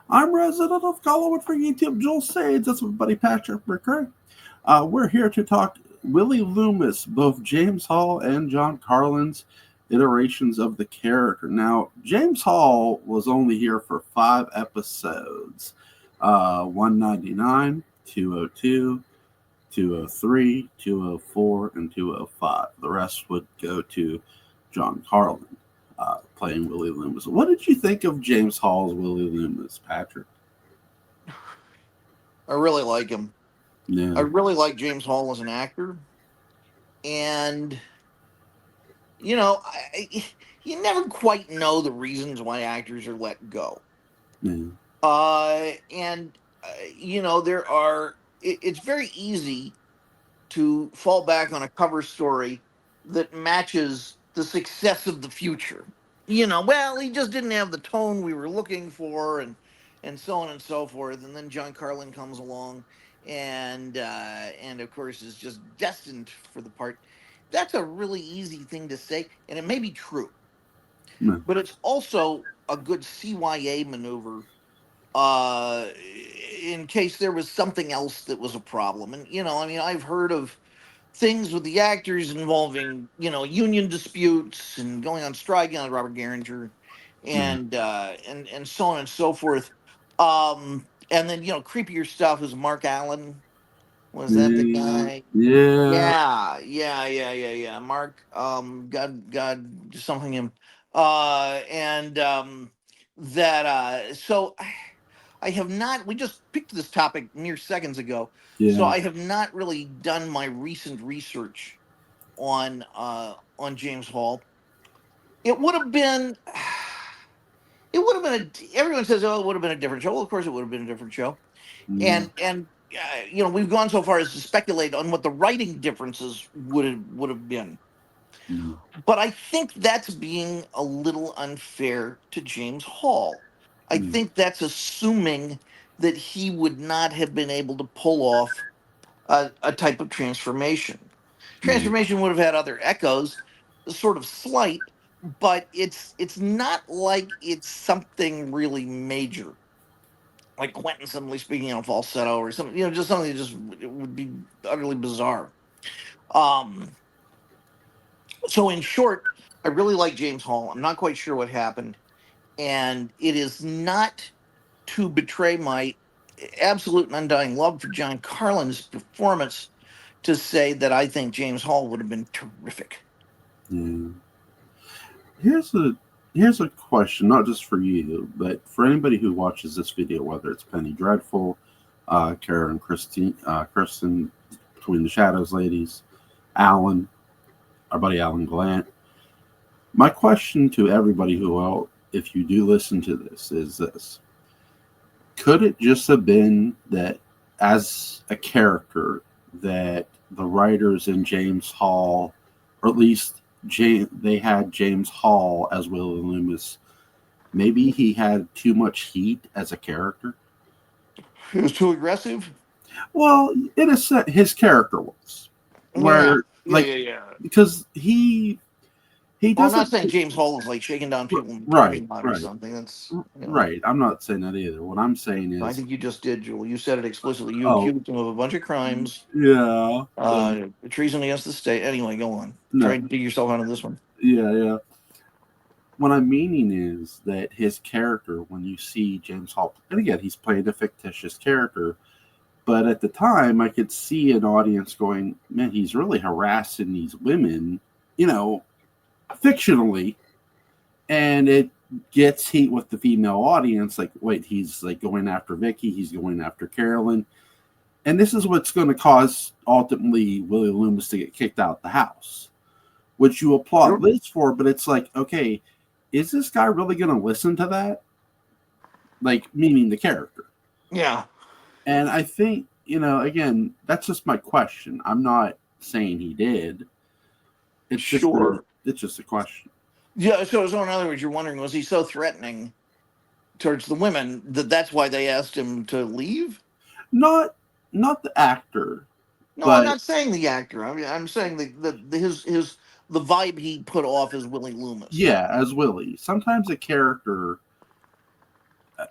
I'm resident of Collinwood for YouTube. Joel Sage. That's my buddy Patrick McCray. We're here to talk Willie Loomis, both James Hall and John Carlin's iterations of the character. Now, James Hall was only here for 5 episodes, 199, 202, 203, 204, and 205. The rest would go to John Carlin, playing Willie Loomis. What did you think of James Hall's Willie Loomis, Patrick? I really like him. I Yeah. really like James Hall as an actor, and you know, you never quite know the reasons why actors are let go. Yeah. And there are. It's very easy to fall back on a cover story that matches the success of the future. Well, he just didn't have the tone we were looking for, and so on and so forth. And then John Carlin comes along, and of course is just destined for the part. That's a really easy thing to say, and it may be true, Yeah. but it's also a good CYA maneuver uh in case there was something else that was a problem. And I mean, I've heard of things with the actors involving union disputes and going on strike, Robert Garinger, Yeah. and so on and so forth. And then creepier stuff is Mark Allen. Was that the Yeah. guy? Yeah. Yeah. Mark, God, something him. And that so I have not. We just picked this topic mere seconds ago, so Yeah. I have not really done my recent research on James Hall. It would have been. It would have been everyone says, "Oh, it would have been a different show." Well, of course, it would have been a different show, Yeah. and we've gone so far as to speculate on what the writing differences would have been. Yeah. But I think that's being a little unfair to James Hall. I Yeah. think that's assuming that he would not have been able to pull off a type of transformation. Yeah. Transformation would have had other echoes, sort of slight, but it's not like it's something really major, like Quentin suddenly speaking in a falsetto or something. Just something that just it would be utterly bizarre. Um, so in short, I really like James Hall. I'm not quite sure what happened, and it is not to betray my absolute and undying love for John Carlin's performance to say that I think James Hall would have been terrific. Yeah. Here's a here's a question, not just for you, but for anybody who watches this video, whether it's Penny Dreadful, Karen, Kristen, Between the Shadows ladies, Alan, our buddy Alan Glant. My question to everybody who, well, if you do listen to this, is this: could it just have been that, as a character, that the writers in James Hall, or at least they had James Hall as Willie Loomis, maybe he had too much heat as a character? He was too aggressive. Well, in a sense, his character was, Yeah, where, yeah, like, yeah, yeah. because he Well, I'm not doesn't. saying James Hall is like shaking down people in the Right, parking lot or right, something. That's. right. I'm not saying that either. What I'm saying I is, think you just did, Julie. You said it explicitly. You oh, accused him of a bunch of crimes, yeah, treason against the state. Anyway, go on. Try no, and dig yourself out of this one. yeah, yeah. What I'm meaning is that his character, when you see James Hall, and again, he's playing a fictitious character, but at the time, I could see an audience going, man, he's really harassing these women, you know, fictionally, and it gets heat with the female audience. Like, wait, he's like going after Vicky, he's going after Carolyn, and this is what's going to cause ultimately Willie Loomis to get kicked out of the house, which you applaud Sure. Liz for, but it's like, okay, is this guy really going to listen to that? Like, meaning the character. Yeah, And I think, again, that's just my question. I'm not saying he did. sure. It's just a question. Yeah, so in other words, you're wondering, was he so threatening towards the women that that's why they asked him to leave? Not not the actor, No, I'm but not saying the actor. I'm saying his the vibe he put off as Willie Loomis. yeah, as Willie. Sometimes a character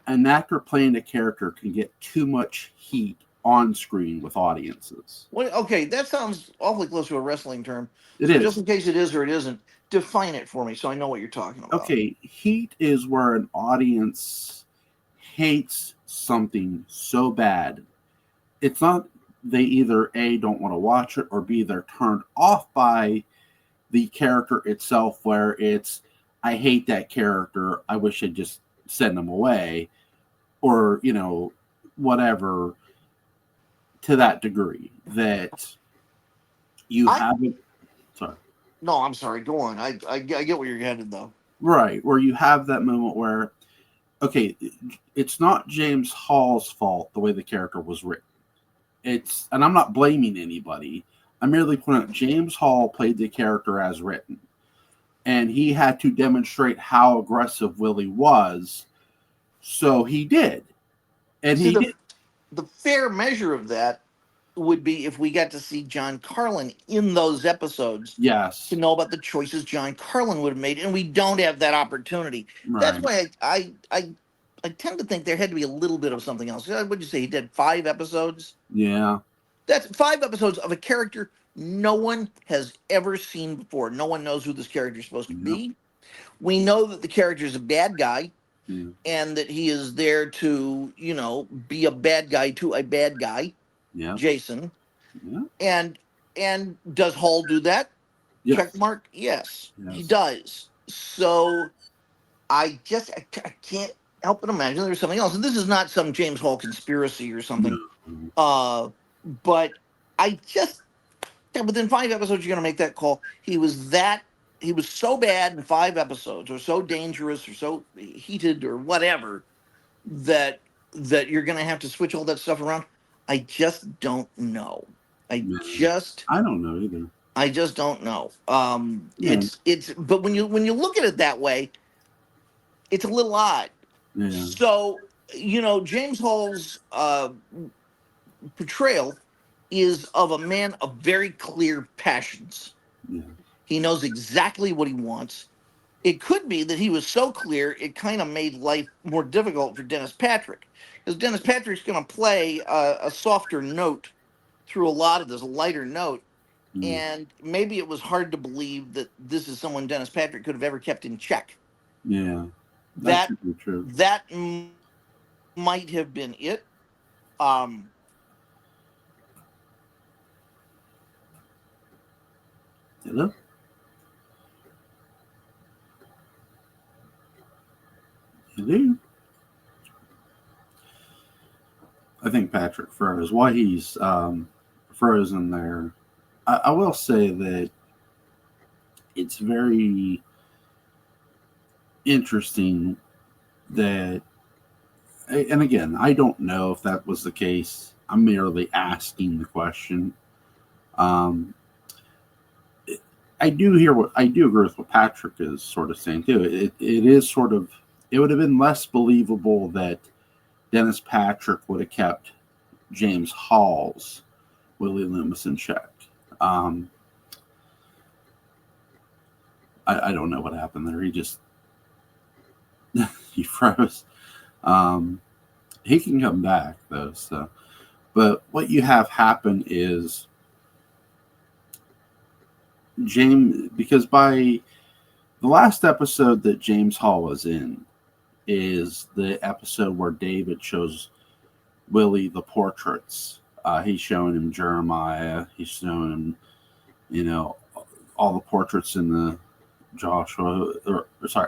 an actor playing a character can get too much heat on screen with audiences. Okay, that sounds awfully close to a wrestling term. It So just is. in case it is or it isn't, define it for me so I know what you're talking about. Okay, heat is where an audience hates something so bad. It's not they either A, don't want to watch it, or B, they're turned off by the character itself, where it's, I hate that character. I wish I'd just send them away, or, whatever, to that degree that you I haven't. Sorry. No, I'm sorry. Go on. I get where you're headed though. Right, where you have that moment where, okay, it's not James Hall's fault the way the character was written. And I'm not blaming anybody. I'm merely pointing out James Hall played the character as written, and he had to demonstrate how aggressive Willie was, so he did, and See, he did. the fair measure of that would be if we got to see John Carlin in those episodes to Yes, know about the choices John Carlin would have made, and we don't have that opportunity. That's right, why I tend to think there had to be a little bit of something else. What'd you say? He did 5 episodes. yeah, That's 5 episodes of a character no one has ever seen before. No one knows who this character is supposed to yeah, be. We know that the character is a bad guy yeah, and that he is there to, be a bad guy to a bad guy, yeah, Jason. yeah, And does Hall do that? Check yes, mark. Yes, he yes, does. So I can't help but imagine there's something else. And this is not some James Hall conspiracy or no, something. Uh, but I just within 5 episodes you're gonna make that call. He was so bad in 5 episodes, or so dangerous, or so heated, or whatever, that you're gonna have to switch all that stuff around. I just don't know. I yeah. just I don't know either. I just don't know. Yeah, But when you look at it that way, it's a little odd. yeah, So James Hall's portrayal is of a man of very clear passions. yeah, He knows exactly what he wants. It could be that he was so clear it kind of made life more difficult for Dennis Patrick, because Dennis Patrick's going to play a softer note through a lot of this, a lighter note. yeah. And maybe it was hard to believe that this is someone Dennis Patrick could have ever kept in check. Yeah, that That could be true. might have been it. Um, Hello? Hello? I think Patrick froze. Why he's frozen there, I will say that it's very interesting that, and again, I don't know if that was the case. I'm merely asking the question. Um, I do agree with what Patrick is sort of saying too. It is sort of, it would have been less believable that Dennis Patrick would have kept James Hall's Willie Loomis in check. Um, I don't know what happened there. He just he froze. He can come back though. So, but what you have happen is James, because by the last episode that James Hall was in is the episode where David shows Willie the portraits. He's showing him Jeremiah. He's showing him, all the portraits in the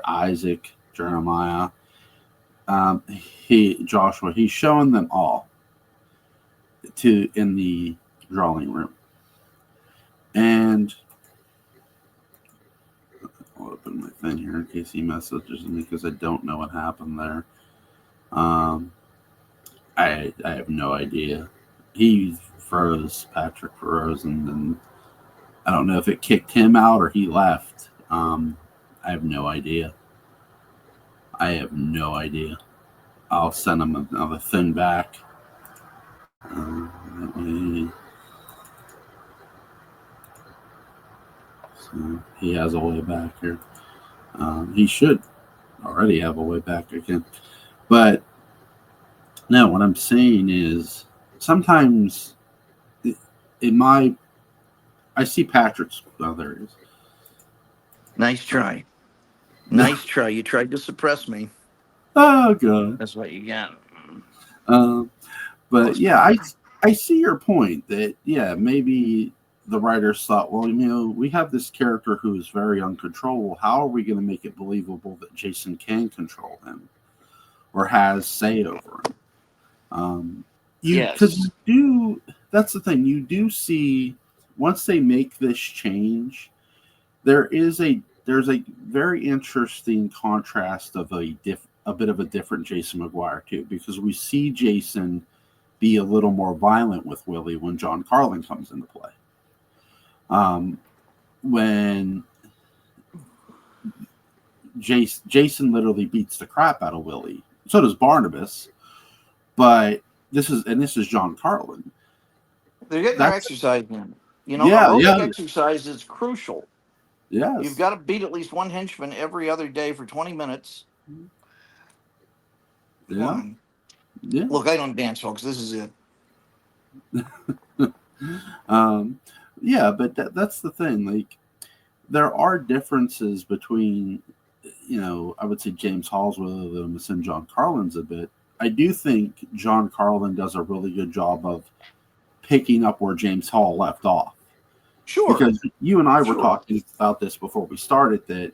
Isaac, Jeremiah. He's showing them all in the drawing room. And I'll open my thing here in case he messages me, because I don't know what happened there. I have no idea. He froze, Patrick froze, and then I don't know if it kicked him out or he left. I have no idea. I'll send him another thing back. So he has a way back here. He should already have a way back again. But No, what I'm saying is sometimes in my I see Patrick's. Oh, there it is. Nice try. Nice try. You tried to suppress me. Oh god. That's what you got. Um, but Close yeah, enough. I see your point that yeah maybe the writers thought, well, we have this character who is very uncontrollable. How are we going to make it believable that Jason can control him or has say over him? Because Yes. you do. That's the thing. You do see once they make this change, there's a very interesting contrast of a bit of a different Jason McGuire too, because we see Jason be a little more violent with Willie when John Karlen comes into play. When Jason literally beats the crap out of Willie, so does Barnabas, but this is John Karlen. They're getting their That's exercise in. yeah, Aerobic yeah, exercise is crucial. You've yes, got to beat at least one henchman every other day for 20 minutes. Come yeah, on. yeah. Look, I don't dance, folks. This is it. um, yeah, but that's the thing. Like, there are differences between, I would say James Hall's with Loomis and John Carlin's a bit. I do think John Carlin does a really good job of picking up where James Hall left off. Sure. Because you and I were Sure. talking about this before we started that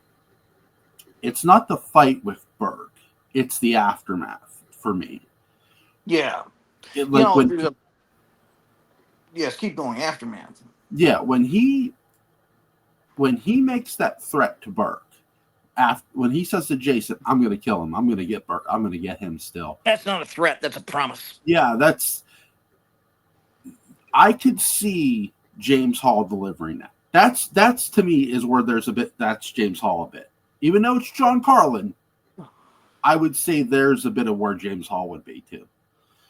it's not the fight with Berg, it's the aftermath for me. Yeah. Like when There's a. Yes, keep going. Aftermath. yeah, when he makes that threat to Burke, after when he says to Jason, "I'm going to kill him. I'm going to get Burke. I'm going to get him still." That's not a threat. That's a promise. Yeah, I could see James Hall delivering that. That's to me is where there's a bit. That's James Hall a bit, even though it's John Carlin. I would say there's a bit of where James Hall would be too.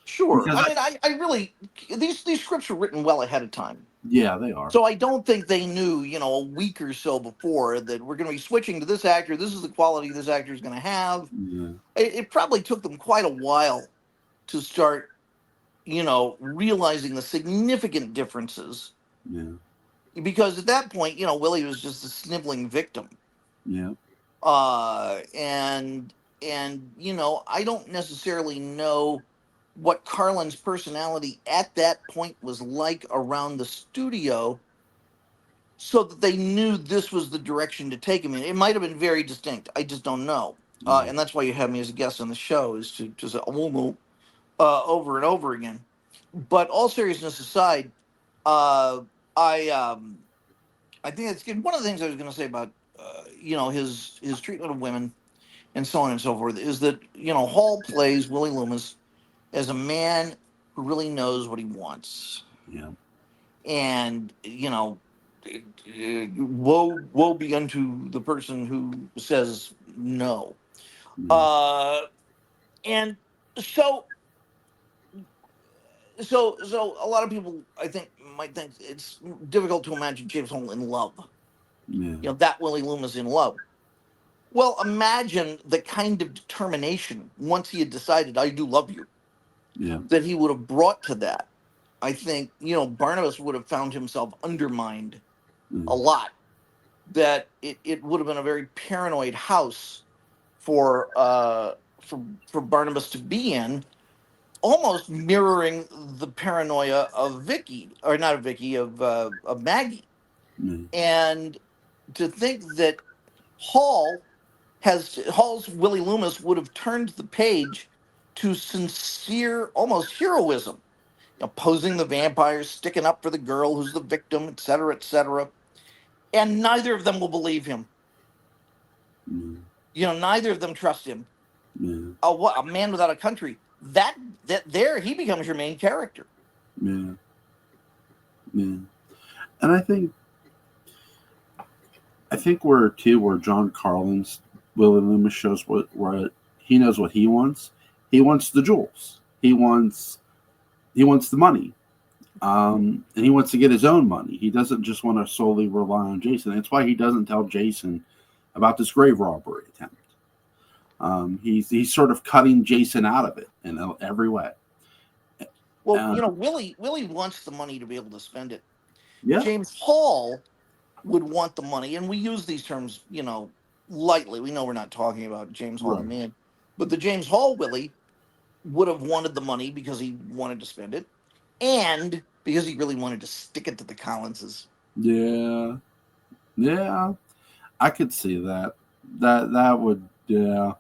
Sure. Because I mean, I really. These scripts were written well ahead of time. yeah, they are. So I don't think they knew, a week or so before that we're going to be switching to this actor. This is the quality this actor is going to have. Yeah, It probably took them quite a while to start, realizing the significant differences. yeah, Because at that point, Willie was just a sniveling victim. yeah, And I don't necessarily know what Carlin's personality at that point was like around the studio, so that they knew this was the direction to take him in. It might have been very distinct. I just don't know. yeah. And that's why you have me as a guest on the show, is to say, oh, no, over and over again. But all seriousness aside, uh, I I think it's good. One of the things I was going to say about his treatment of women and so on and so forth is that Hall plays Willie Loomis as a man who really knows what he wants, Yeah. and woe be unto the person who says no. Yeah. Uh, and so so a lot of people, I think, might think it's difficult to imagine James Hall in love. Yeah. That Willie Loomis in love. Well, imagine the kind of determination, once he had decided, I do love you, Yeah. that he would have brought to that. I think, Barnabas would have found himself undermined Yeah. a lot. That it would have been a very paranoid house for for Barnabas to be in, almost mirroring the paranoia of Vicky, or not of Vicky, of Maggie. Yeah. And to think that Hall Hall's Willie Loomis would have turned the page to sincere, almost heroism, posing the vampire, sticking up for the girl who's the victim, et cetera, etc. And neither of them will believe him. Neither of them trust him. Yeah. What a man without a country. That there he becomes your main character. Yeah. Yeah. And I think where John Carlin's Willie Loomis shows where he knows what he wants. He wants the jewels. He wants the money. And he wants to get his own money. He doesn't just want to solely rely on Jason. That's why he doesn't tell Jason about this grave robbery attempt. He's sort of cutting Jason out of it in every way. Well, Willie wants the money to be able to spend it. Yeah, James Hall would want the money, and we use these terms, lightly. We know we're not talking about James Hall the right. man, but the James Hall Willie would have wanted the money because he wanted to spend it, and because he really wanted to stick it to the Collinses. Yeah, yeah, I could see that. That would, yeah.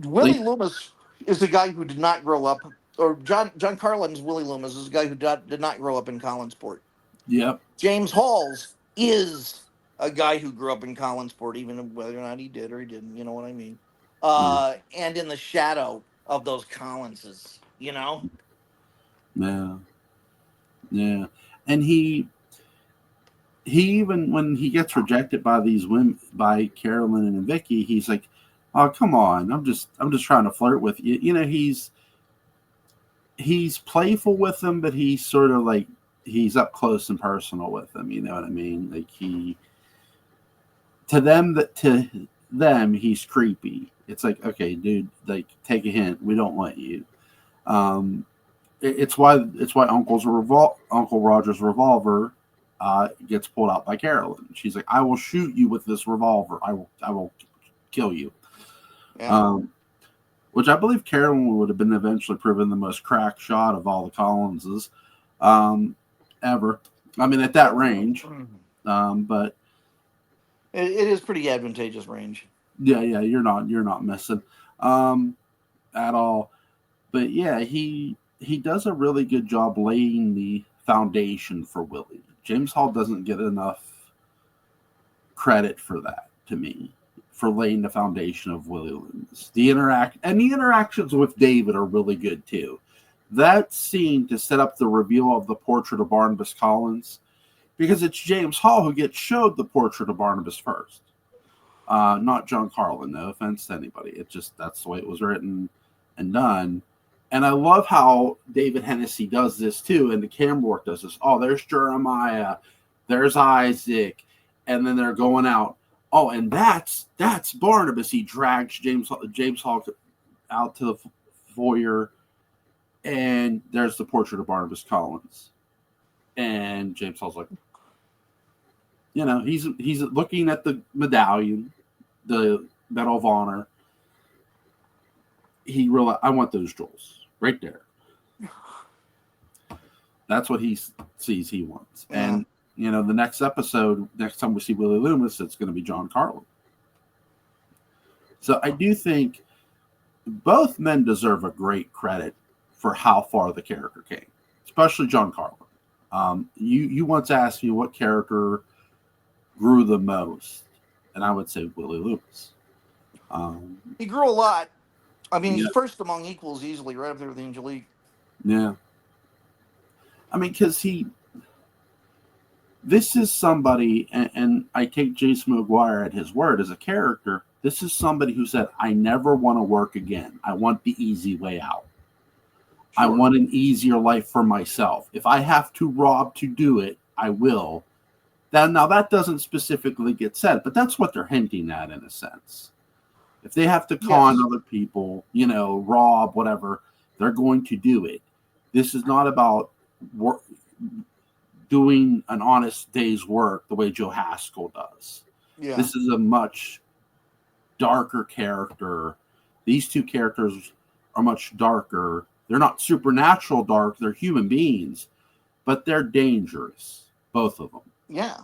Willie Like, Loomis is a guy who did not grow up, or John Karlen's Willie Loomis is a guy who did not grow up in Collinsport. yep. James Hall's is a guy who grew up in Collinsport, even whether or not he did or he didn't. You know what I mean? Yeah, And in the shadow of those Collinses, you know. yeah, yeah. And he even when he gets rejected by these women, by Carolyn and Vicky, he's like, "Oh, come on! I'm just trying to flirt with you." He's playful with them, but he's sort of like he's up close and personal with them. You know what I mean? Like to them he's creepy. It's like, okay, dude, like take a hint. We don't want you. Um, it's why Uncle Roger's revolver gets pulled out by Carolyn. She's like, I will shoot you with this revolver. I will kill you. Yeah. Which I believe Carolyn would have been eventually proven the most crack shot of all the Collinses ever. I mean, at that range. But it is pretty advantageous range. yeah, you're not missing at all. But yeah, he does a really good job laying the foundation for Willie. James Hall doesn't get enough credit for that, to me, for laying the foundation of Willie Loomis. The interactions with David are really good too. That scene to set up the reveal of the portrait of Barnabas Collins, because it's James Hall who gets showed the portrait of Barnabas first, not John Karlen. No offense to anybody. It just that's the way it was written and done. And I love how David Hennessy does this too, and the camera work does this. Oh, there's Jeremiah, there's Isaac, and then they're going out. Oh, and that's Barnabas. He drags James Hall out to the foyer, and there's the portrait of Barnabas Collins. And James Hall's like, he's looking at the medallion, the Medal of Honor. He realized, I want those jewels right there. That's what he sees he wants. Yeah. And, the next time we see Willie Loomis, it's going to be John Karlen. So I do think both men deserve a great credit for how far the character came, especially John Karlen. You once asked me what character grew the most, and I would say Willie Loomis. He grew a lot. I mean, he's first among equals easily, right up there with Angelique. Yeah. I mean, because this is somebody, and I take Jason McGuire at his word as a character. This is somebody who said, I never want to work again. I want the easy way out. Sure. I want an easier life for myself. If I have to rob to do it, I will. Now, that doesn't specifically get said, but that's what they're hinting at in a sense. If they have to con other people, rob, whatever, they're going to do it. This is not about doing an honest day's work the way Joe Haskell does. Yeah. This is a much darker character. These two characters are much darker. They're not supernatural dark. They're human beings, but they're dangerous, both of them. Yeah.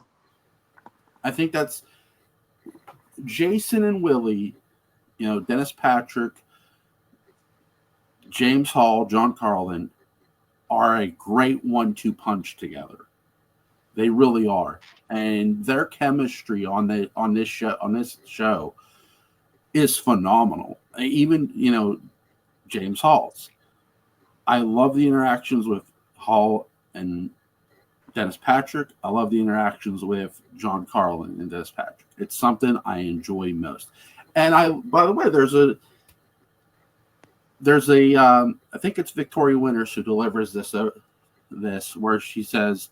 I think that's Jason and Willie, Dennis Patrick, James Hall, John Karlen are a great 1-2 punch together. They really are. And their chemistry on this show is phenomenal. Even, James Hall's. I love the interactions with Hall and Dennis Patrick. I love the interactions with John Karlen and Dennis Patrick. It's something I enjoy most. And by the way, there's a I think it's Victoria Winters who delivers this where she says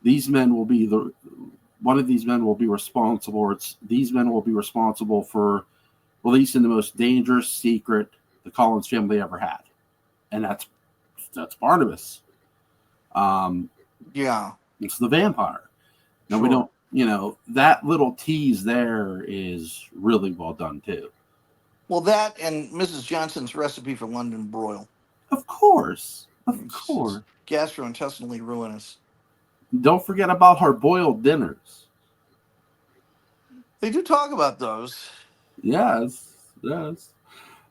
these men will be responsible, or these men will be responsible for releasing the most dangerous secret the Collins family ever had, and that's Barnabas. Yeah, It's the vampire. Now we sure. don't, that little tease there is really well done too. Well, that and Mrs. Johnson's recipe for London broil. Of course, of It's course. gastrointestinally ruinous. Don't forget about our boiled dinners. They do talk about those. Yes, yes.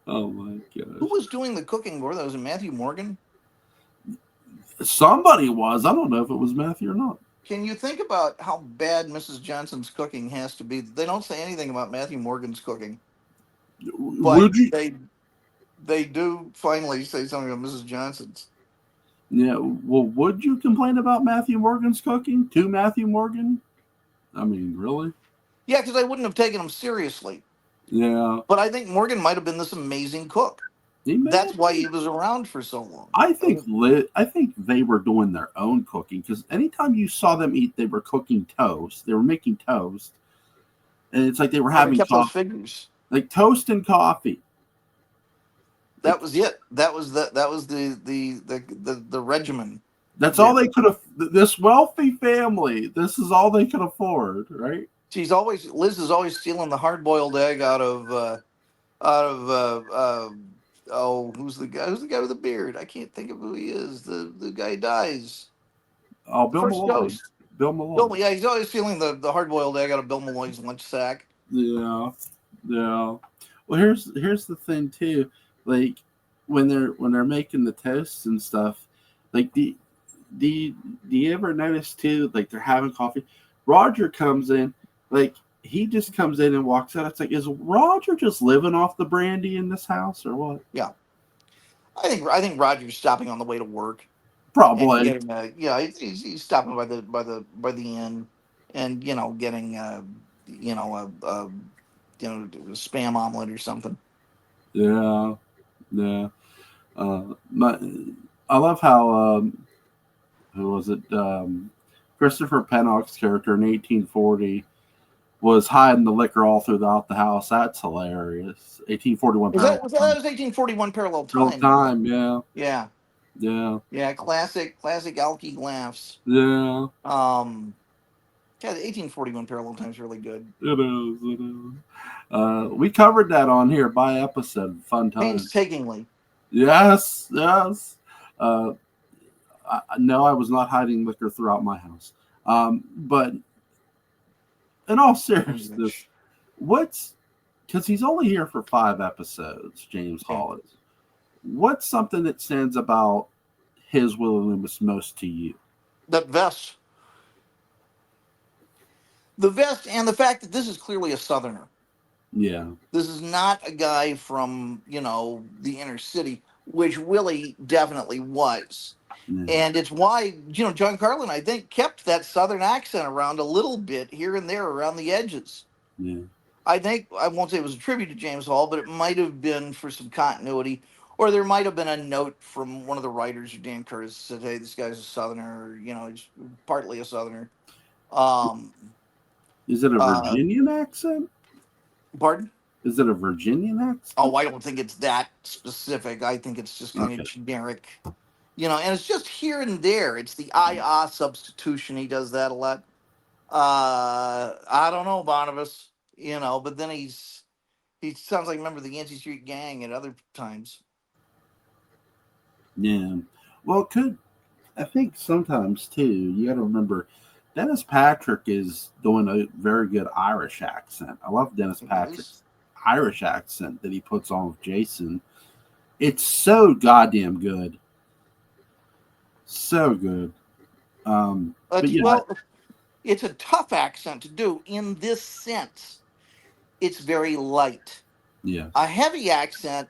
Oh my Who gosh. was doing the cooking for that? Was it Matthew Morgan? Somebody was. I don't know if it was Matthew or not. Can you think about how bad Mrs. Johnson's cooking has to be? They don't say anything about Matthew Morgan's cooking, but Would you? they do finally say something about Mrs. Johnson's. Yeah. Well, would you complain about Matthew Morgan's cooking to Matthew Morgan? I mean, really? Yeah, because I wouldn't have taken him seriously. Yeah. But I think Morgan might have been this amazing cook. He may That's have why been. he was around for so long. I think they were doing their own cooking because anytime you saw them eat, they were cooking toast. They were making toast, and it's like they were They having kept those coffee, figures. like toast and coffee. That Like was it. That was the regimen. that's all There. they could have. This wealthy family, this is all they could afford, right? Liz is always stealing the hard boiled egg out of oh, who's the guy? Who's the guy with the beard? I can't think of who he is. The guy dies. Oh, The Bill first Malloy. ghost. Bill Bill, Malloy. yeah, he's always stealing the hard boiled egg out of Bill Malloy's lunch sack. Yeah, yeah. Well, here's the thing too. Like when they're making the toasts and stuff, like do you ever notice too? Like they're having coffee. Roger comes in, like he just comes in and walks out. It's like, is Roger just living off the brandy in this house or what? Yeah, I think Roger's stopping on the way to work and Probably. getting he's stopping by the inn and getting a spam omelet or something. Yeah, yeah. My, I love how who was it? Christopher Pennock's character in 1840 was hiding the liquor all throughout the house. That's hilarious. 1841 That was 1841 parallel parallel time? time. Yeah, Yeah, yeah, yeah, classic Alky laughs. yeah. Yeah, the 1841 parallel time is really good. It is. It is. We covered that on here by episode. Fun time. Painstakingly. Yes, yes. Uh, no, I was not hiding liquor throughout my house. But in all seriousness, what's because he's only here for 5 episodes, James Yeah. Hall is. What's something that stands about his Willie Loomis most to you? That vest. The vest and the fact that this is clearly a Southerner. Yeah. This is not a guy from, the inner city, which Willie definitely was. Yeah. And it's why, John Karlen, I think, kept that Southern accent around a little bit here and there around the edges. Yeah. I think, I won't say it was a tribute to James Hall, but it might have been for some continuity. Or there might have been a note from one of the writers, or Dan Curtis, said, hey, this guy's a Southerner, or, he's partly a Southerner. Is it a Virginian accent? Pardon? Is it a Virginian accent? Oh, I don't think it's that specific. I think it's just kind of generic. And it's just here and there. It's the substitution. He does that a lot. I don't know, Barnabas, but then he sounds like a member of the Yancey Street Gang at other times. Yeah. Well, I think sometimes too, you got to remember Dennis Patrick is doing a very good Irish accent. I love Dennis Patrick's Irish accent that he puts on with Jason. It's so goddamn good. So good. But yeah, Well, it's a tough accent to do in this sense. It's very light. yeah. A heavy accent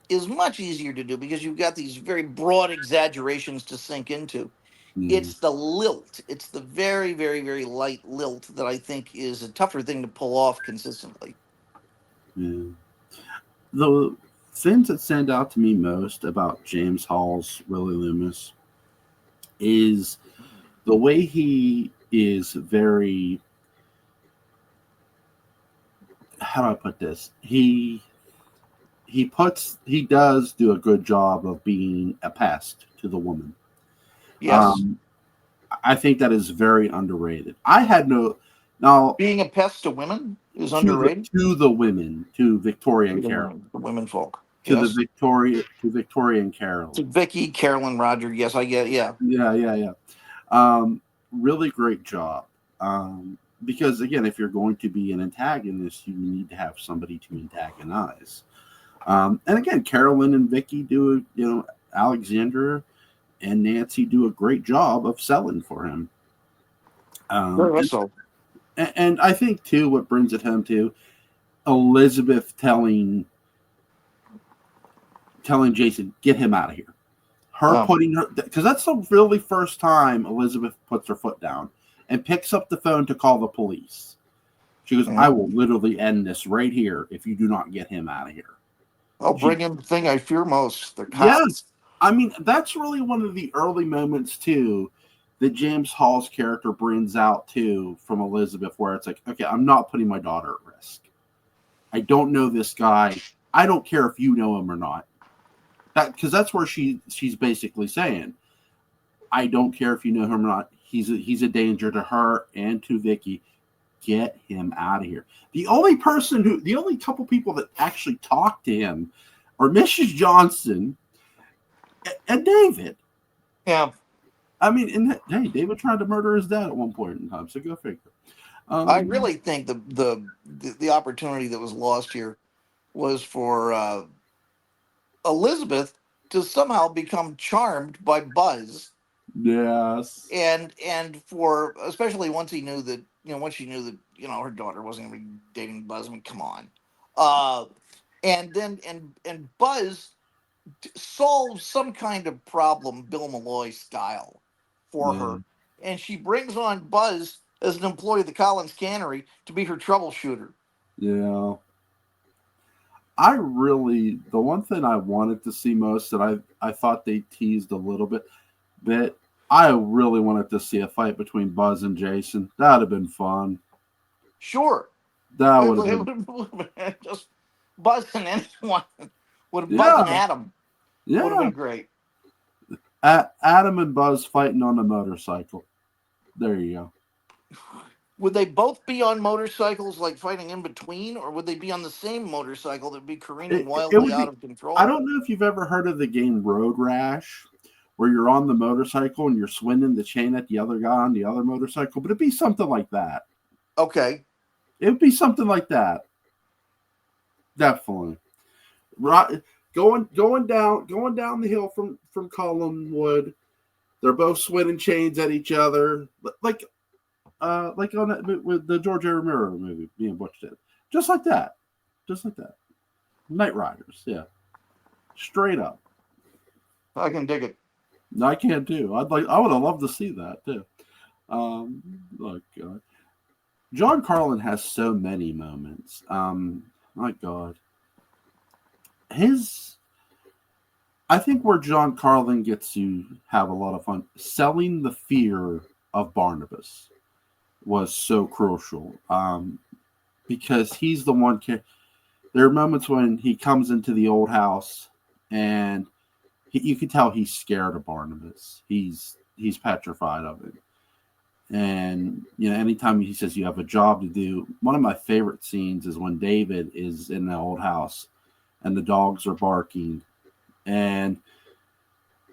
is much easier to do because you've got these very broad exaggerations to sink into. Yeah. It's the lilt. It's the very, very, very light lilt that I think is a tougher thing to pull off consistently. Yeah. The things that stand out to me most about James Hall's Willie Loomis is the way he is very how do I put this? He does do a good job of being a pest to the woman. Yes. Um, I think that is very underrated. I had no now Being a pest to women is to the underrated. to the women, to Victoria To and the Carol, women, the women folk. to the Yes. Victoria and Carol. To Vicky, Carolyn, Roger. Yes, I get. Yeah. Yeah. Um, really great job. Because again, if you're going to be an antagonist, you need to have somebody to antagonize. And again, Carolyn and Vicky do, Alexandra and Nancy do a great job of selling for him. Very Um, much and, so. and I think too, what brings it home to Elizabeth telling Jason, get him out of here. Her Um, putting her, because that's the really first time Elizabeth puts her foot down and picks up the phone to call the police. She goes, yeah. I will literally end this right here if you do not get him out of here. I'll She, bring in the thing I fear most, the yes. cops. I mean, that's really one of the early moments, too, that James Hall's character brings out, too, from Elizabeth, where it's like, okay, I'm not putting my daughter at risk. I don't know this guy. I don't care if you know him or not. Because that's where she's basically saying, I don't care if you know him or not. He's a danger to her and to Vicky. Get him out of here. The only couple people that actually talk to him are Mrs. Johnson and David. Yeah. I mean, and hey, David tried to murder his dad at one point in time, so go figure. I Um, really think the opportunity that was lost here was for Elizabeth to somehow become charmed by Buzz, yes. and for especially once she knew that her daughter wasn't going to be dating Buzz. I mean, come on, uh, and then and Buzz solves some kind of problem Bill Malloy style for Yeah. her, and she brings on Buzz as an employee of the Collins Cannery to be her troubleshooter. Yeah. The one thing I wanted to see most that I thought they teased a little bit, I really wanted to see a fight between Buzz and Jason. That'd have been fun. Sure, That it would have been, would have been just Buzz and anyone would Buzz yeah, and Adam would have yeah. been great. Adam and Buzz fighting on a motorcycle. There you go. Would they both be on motorcycles, like fighting in between, or would they be on the same motorcycle that'd be careening It wildly would out be. of I control? don't know if you've ever heard of the game Road Rash, where you're on the motorcycle and you're swinging the chain at the other guy on the other motorcycle, but it'd be something like that. Okay. It would be something like that. Definitely. Right, going down the hill from Collinwood. They're both swinging chains at each other, like on with the George A. Romero movie, me and Butch did, just like that, Night Riders, yeah, straight up. I can dig it. I can too. I would have loved to see that too. Look, John Carlin has so many moments. My God, his I think where John Carlin gets to have a lot of fun selling the fear of Barnabas was so crucial. Because he's the one. There are moments when he comes into the old house, and you can tell he's scared of Barnabas. He's petrified of it. And anytime he says you have a job to do, one of my favorite scenes is when David is in the old house, and the dogs are barking, and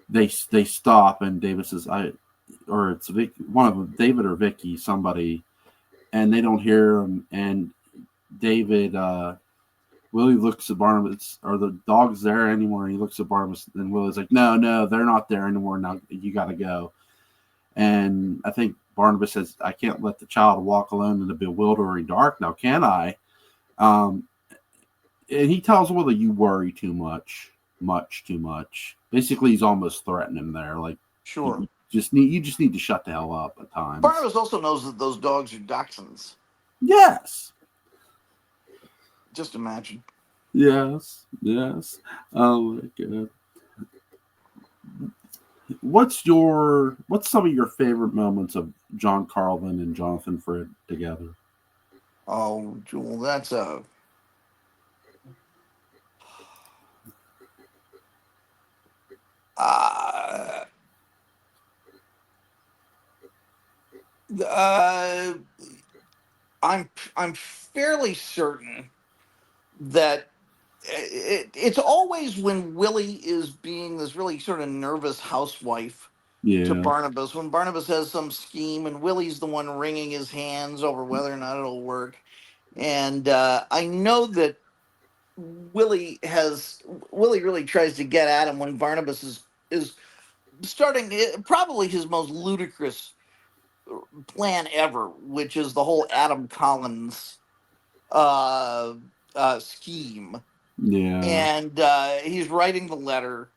they stop, and David says, or it's one of them, David or Vicky, somebody, and they don't hear him, and David, Willie looks at Barnabas, are the dogs there anymore? And he looks at Barnabas, and Willie's like, no, they're not there anymore. Now you got to go. And I think Barnabas says, I can't let the child walk alone in the bewildering dark. Now, can I? And he tells Willie, you worry too much too much. Basically, he's almost threatening him there. Like, Sure. you just need to shut the hell up at times. Barnabas also knows that those dogs are dachshunds. Yes. Just imagine. Yes. Oh my God. What's some of your favorite moments of John Carlin and Jonathan Frid together? Oh, Jewel, that's a Uh, I'm fairly certain that it's always when Willie is being this really sort of nervous housewife to Yeah. Barnabas, when Barnabas has some scheme and Willie's the one wringing his hands over whether or not it'll work. And I know that Willie really tries to get at him when Barnabas is starting probably his most ludicrous plan ever, which is the whole Adam Collins uh, scheme. Yeah. And he's writing the letter,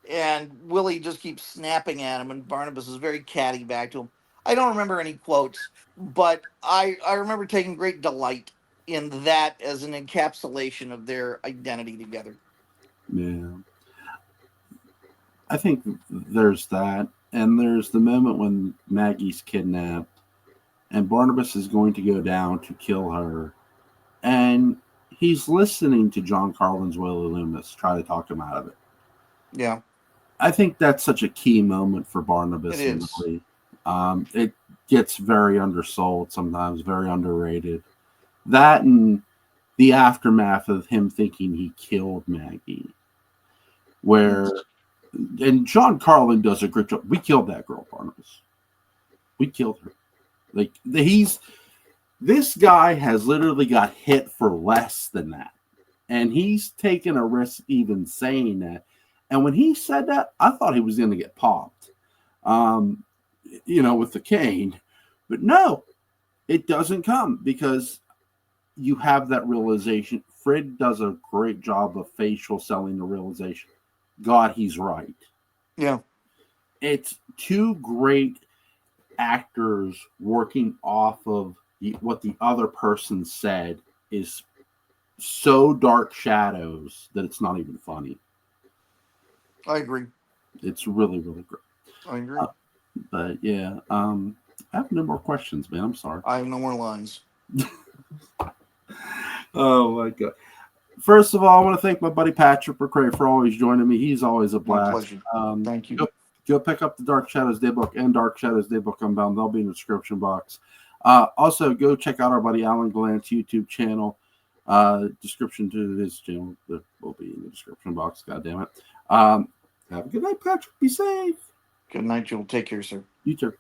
and Willie just keeps snapping at him, and Barnabas is very catty back to him. I don't remember any quotes, but I remember taking great delight in that as an encapsulation of their identity together. Yeah. I think there's that. And there's the moment when Maggie's kidnapped and Barnabas is going to go down to kill her. And he's listening to John Carlin's Willie Loomis try to talk him out of it. Yeah, I think that's such a key moment for it Barnabas and is. Willie. It gets very undersold sometimes, very underrated. That and the aftermath of him thinking he killed Maggie, where and John Carlin does a great job. We killed that girl, Barnabas. We killed her. Like this guy has literally got hit for less than that, and he's taken a risk even saying that. And when he said that, I thought he was going to get popped, with the cane. But no, it doesn't come because you have that realization. Fred does a great job of facial selling the realization. God, he's right. Yeah, It's two great actors working off of what the other person said is so dark shadows that it's not even funny. I agree. It's really, really great. I agree. But yeah, I have no more questions, man. I'm sorry. I have no more lines. Oh my god. First of all, I want to thank my buddy Patrick McCray for always joining me. He's always a My blast. pleasure. Thank you. Go pick up the Dark Shadows Daybook and Dark Shadows Daybook Unbound. They'll be in the description box. Also, go check out our buddy Alan Glant's YouTube channel. Description to his channel will be in the description box. God damn it. Have a good night, Patrick. Be safe. Good night, Joel. Take care, sir. You too.